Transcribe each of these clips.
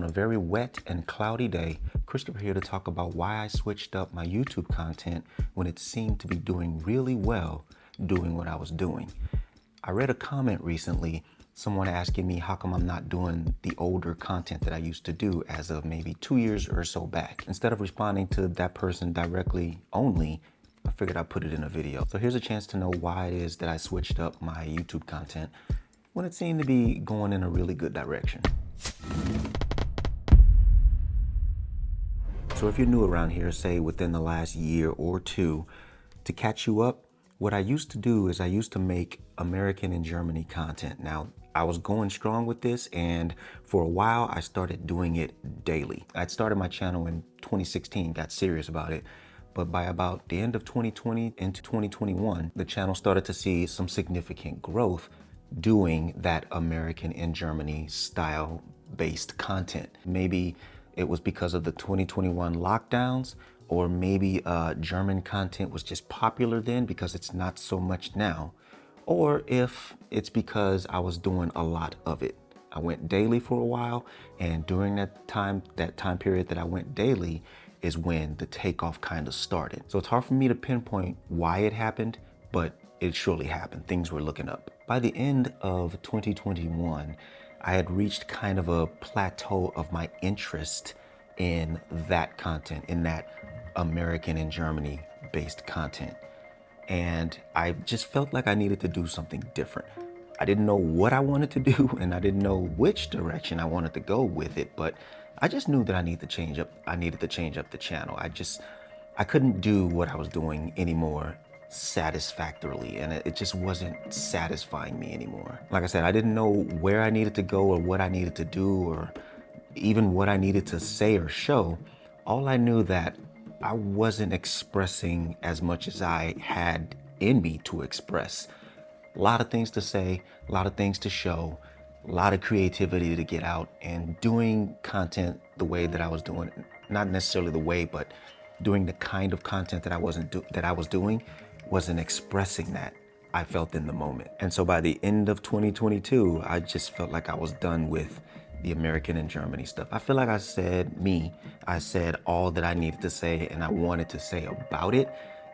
a very wet and cloudy day, Christopher here to talk about why I switched up my YouTube content when it seemed to be doing really well doing what I was doing. I read a comment recently, someone asking me how come I'm not doing the older content that I used to do as of maybe 2 years or so back. Instead of responding to that person directly only, I figured I'd put it in a video. So here's a chance to know why it is that I switched up my YouTube content when it seemed to be going in a really good direction. So if you're new around here, say within the last year or two, to catch you up, what I used to do is I used to make American and Germany content. Now, I was going strong with this, and for a while I started doing it daily. I'd started my channel in 2016, got serious about it, but by about the end of 2020 into 2021, the channel started to see some significant growth doing that American and Germany style based content. Maybe it was because of the 2021 lockdowns, or maybe German content was just popular then because it's not so much now, or if it's because I was doing a lot of it. I went daily for a while, and during that time period that I went daily is when the takeoff kind of started. So it's hard for me to pinpoint why it happened, but it surely happened. Things were looking up. By the end of 2021, I had reached kind of a plateau of my interest in that content, in that American and Germany based content. And I just felt like I needed to do something different. I didn't know what I wanted to do, and I didn't know which direction I wanted to go with it, but I just knew that I needed to change up the channel. I couldn't do what I was doing anymore satisfactorily, and it just wasn't satisfying me anymore. Like I said, I didn't know where I needed to go or what I needed to do or even what I needed to say or show. All I knew that I wasn't expressing as much as I had in me to express. A lot of things to say, a lot of things to show, a lot of creativity to get out, and doing content the way that I was doing, not necessarily the way, but doing the kind of content that I was doing wasn't expressing that I felt in the moment. And so by the end of 2022, I just felt like I was done with the American and Germany stuff. I feel like I said all that I needed to say and I wanted to say about it,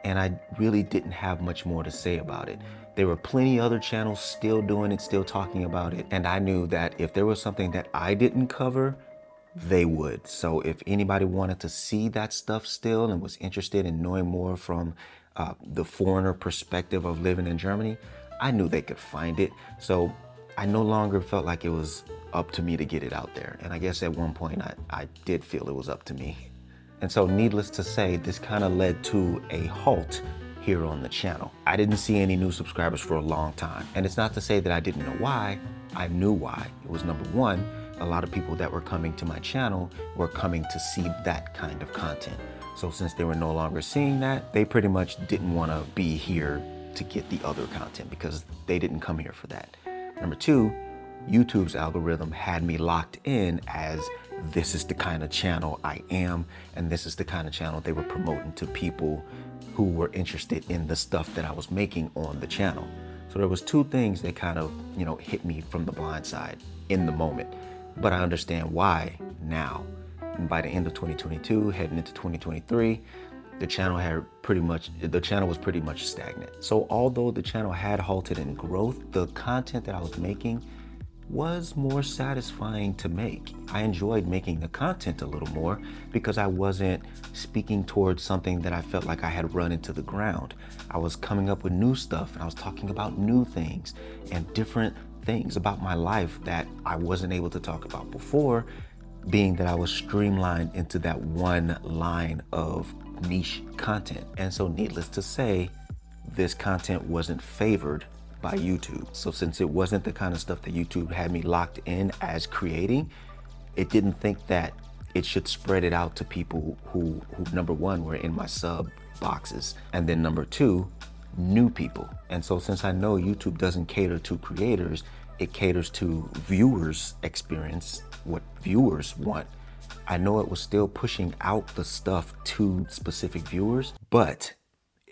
and I really didn't have much more to say about it. There were plenty other channels still doing it, still talking about it, and I knew that if there was something that I didn't cover, they would. So if anybody wanted to see that stuff still and was interested in knowing more from the foreigner perspective of living in Germany, I knew they could find it. So I no longer felt like it was up to me to get it out there. And I guess at one point I did feel it was up to me. And so needless to say, this kind of led to a halt here on the channel. I didn't see any new subscribers for a long time. And it's not to say that I didn't know why. I knew why. It was number one, a lot of people that were coming to my channel were coming to see that kind of content. So since they were no longer seeing that, they pretty much didn't want to be here to get the other content because they didn't come here for that. Number two, YouTube's algorithm had me locked in as this is the kind of channel I am, and this is the kind of channel they were promoting to people who were interested in the stuff that I was making on the channel. So there was two things that kind of, hit me from the blind side in the moment, but I understand why now. And by the end of 2022, heading into 2023, the channel was pretty much stagnant. So although the channel had halted in growth, the content that I was making was more satisfying to make. I enjoyed making the content a little more because I wasn't speaking towards something that I felt like I had run into the ground. I was coming up with new stuff, and I was talking about new things and different things about my life that I wasn't able to talk about before, being that I was streamlined into that one line of niche content. And so needless to say, this content wasn't favored by YouTube. So since it wasn't the kind of stuff that YouTube had me locked in as creating, it didn't think that it should spread it out to people who number one, were in my sub boxes, and then number two, new people. And so since I know YouTube doesn't cater to creators, it caters to viewers' experience, what viewers want. I know it was still pushing out the stuff to specific viewers, but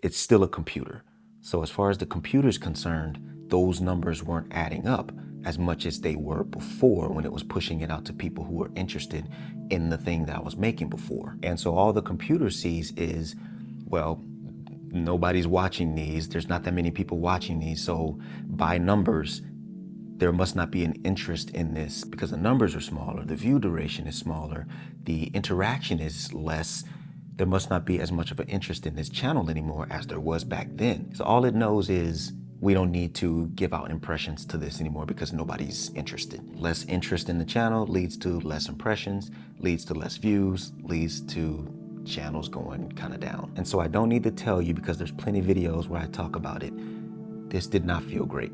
it's still a computer. So as far as the computer's concerned, those numbers weren't adding up. as much as they were before when it was pushing it out to people who were interested in the thing that I was making before. And so all the computer sees is, well, nobody's watching these. There's not that many people watching these. So by numbers, there must not be an interest in this because the numbers are smaller, the view duration is smaller, the interaction is less. There must not be as much of an interest in this channel anymore as there was back then. So all it knows is we don't need to give out impressions to this anymore because nobody's interested. Less interest in the channel leads to less impressions, leads to less views, leads to channels going kind of down. And so I don't need to tell you because there's plenty of videos where I talk about it. This did not feel great.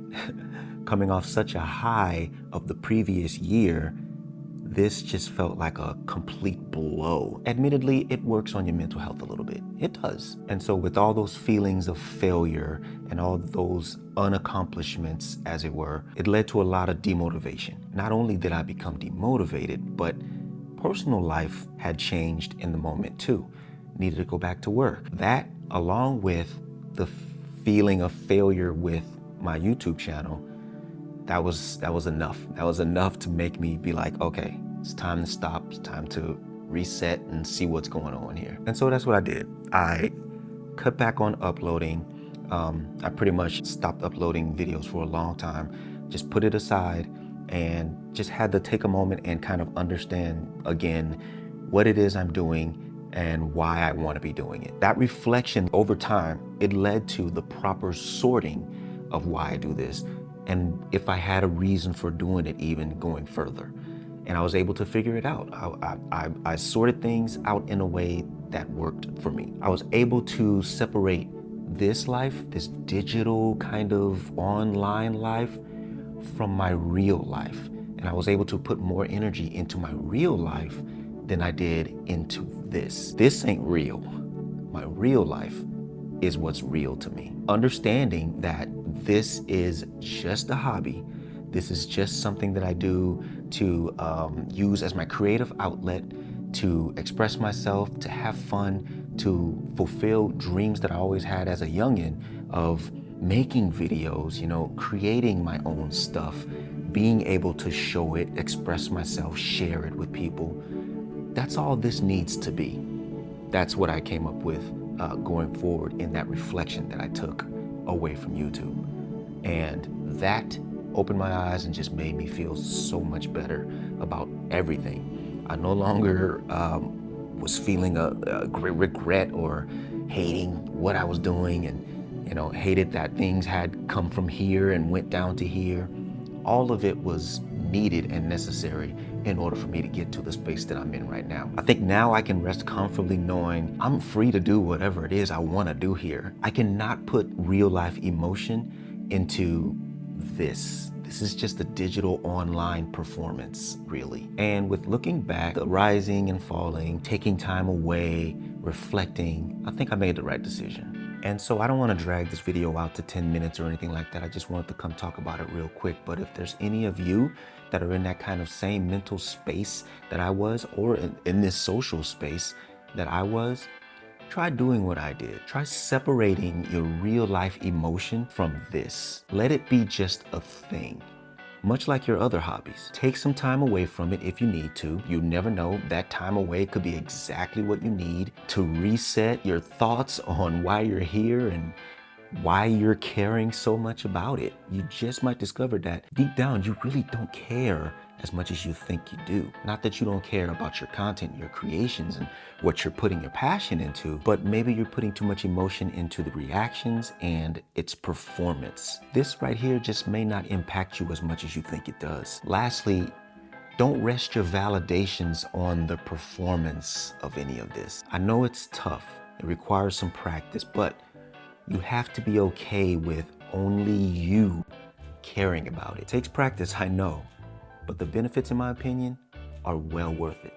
Coming off such a high of the previous year, this just felt like a complete blow. Admittedly, it works on your mental health a little bit. It does. And so with all those feelings of failure and all those unaccomplishments, as it were, it led to a lot of demotivation. Not only did I become demotivated, but personal life had changed in the moment too. Needed to go back to work. That, along with the feeling of failure with my YouTube channel, that was enough. That was enough to make me be like, okay, it's time to stop. It's time to reset and see what's going on here. And so that's what I did. I cut back on uploading. I pretty much stopped uploading videos for a long time, just put it aside and just had to take a moment and kind of understand again what it is I'm doing and why I want to be doing it. That reflection over time, it led to the proper sorting of why I do this. And if I had a reason for doing it even going further. And I was able to figure it out. I sorted things out in a way that worked for me. I was able to separate this life, this digital kind of online life, from my real life. And I was able to put more energy into my real life than I did into this. This ain't real. My real life is what's real to me. Understanding that this is just a hobby. This is just something that I do to use as my creative outlet, to express myself, to have fun, to fulfill dreams that I always had as a youngin' of making videos, you know, creating my own stuff, being able to show it, express myself, share it with people. That's all this needs to be. That's what I came up with going forward in that reflection that I took away from YouTube. And that opened my eyes and just made me feel so much better about everything. I no longer was feeling a great regret or hating what I was doing and, you know, hated that things had come from here and went down to here. All of it was needed and necessary in order for me to get to the space that I'm in right now. I think now I can rest comfortably knowing I'm free to do whatever it is I want to do here. I cannot put real life emotion into this. This is just a digital online performance, really. And with looking back, the rising and falling, taking time away, reflecting, I think I made the right decision. And so I don't want to drag this video out to 10 minutes or anything like that. I just wanted to come talk about it real quick. But if there's any of you that are in that kind of same mental space that I was, or in this social space that I was, try doing what I did. Try separating your real life emotion from this. Let it be just a thing. Much like your other hobbies. Take some time away from it if you need to. You never know, that time away could be exactly what you need to reset your thoughts on why you're here and why you're caring so much about it. You just might discover that deep down, you really don't care as much as you think you do. Not that you don't care about your content, your creations, and what you're putting your passion into, but maybe you're putting too much emotion into the reactions and its performance. This right here just may not impact you as much as you think it does. Lastly, don't rest your validations on the performance of any of this. I know it's tough. It requires some practice, but you have to be okay with only you caring about it. It takes practice, I know. But the benefits, in my opinion, are well worth it.